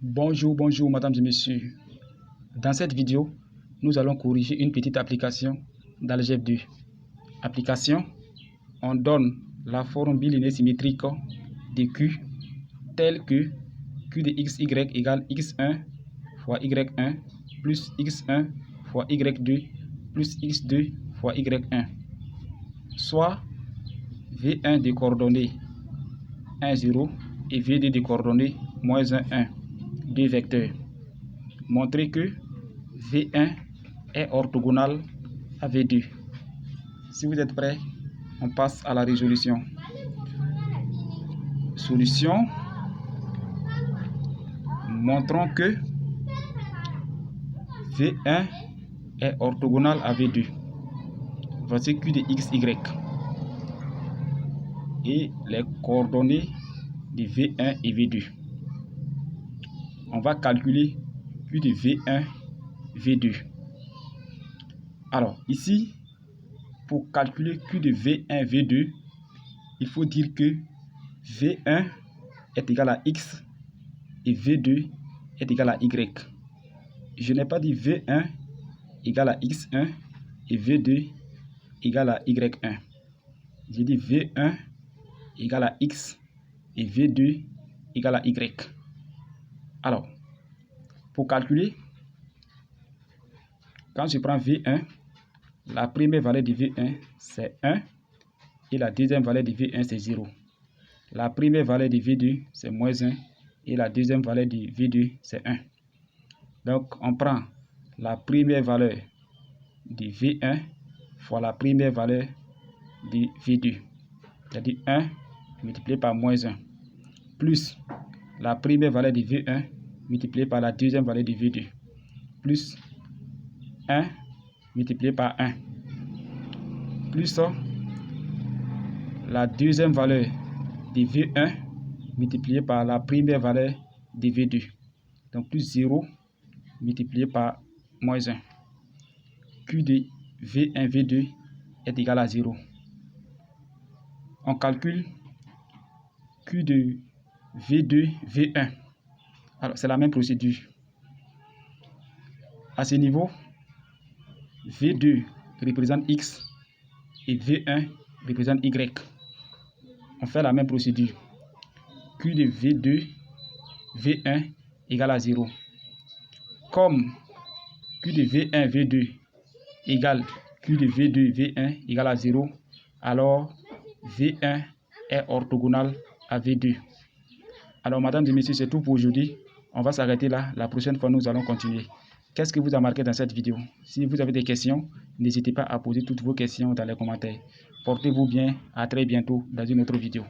Bonjour mesdames et messieurs. Dans cette vidéo, nous allons corriger une petite application d'algèbre 2. Application, on donne la forme bilinéaire symétrique de Q telle que Q de xy égale x1 fois y1 plus x1 fois y2 plus x2 fois y1. Soit V1 des coordonnées 1, 0 et V2 des coordonnées moins 1, 1. Deux vecteurs. Montrer que V1 est orthogonal à V2. Si vous êtes prêts, on passe à la résolution. Solution. Montrons que V1 est orthogonal à V2. Voici Q de xy et les coordonnées de V1 et V2. On va calculer Q de V1, V2. Alors, ici, pour calculer Q de V1, V2, il faut dire que V1 est égal à X et V2 est égal à Y. Je n'ai pas dit V1 égal à X1 et V2 égal à Y1. J'ai dit V1 égal à X et V2 égal à Y. Alors, pour calculer, quand je prends V1, la première valeur de V1 c'est 1 et la deuxième valeur de V1 c'est 0. La première valeur de V2 c'est moins 1 et la deuxième valeur de V2 c'est 1. Donc on prend la première valeur de V1 fois la première valeur de V2, c'est-à-dire 1 multiplié par moins 1, plus la première valeur de V1 multiplié par la deuxième valeur de V2, plus 1 multiplié par 1, plus la deuxième valeur de V1 multiplié par la première valeur de V2. Donc plus 0 multiplié par moins 1. Q de V1, V2 est égal à 0. On calcule Q de V2, V1. Alors c'est la même procédure. À ce niveau, V2 représente X et V1 représente Y. On fait la même procédure. Q de V2, V1 égale à 0. Comme Q de V1, V2 égale Q de V2, V1 égale à 0, alors V1 est orthogonal à V2. Alors, mesdames et messieurs, c'est tout pour aujourd'hui. On va s'arrêter là. La prochaine fois, nous allons continuer. Qu'est-ce que vous a marqué dans cette vidéo? Si vous avez des questions, n'hésitez pas à poser toutes vos questions dans les commentaires. Portez-vous bien. À très bientôt dans une autre vidéo.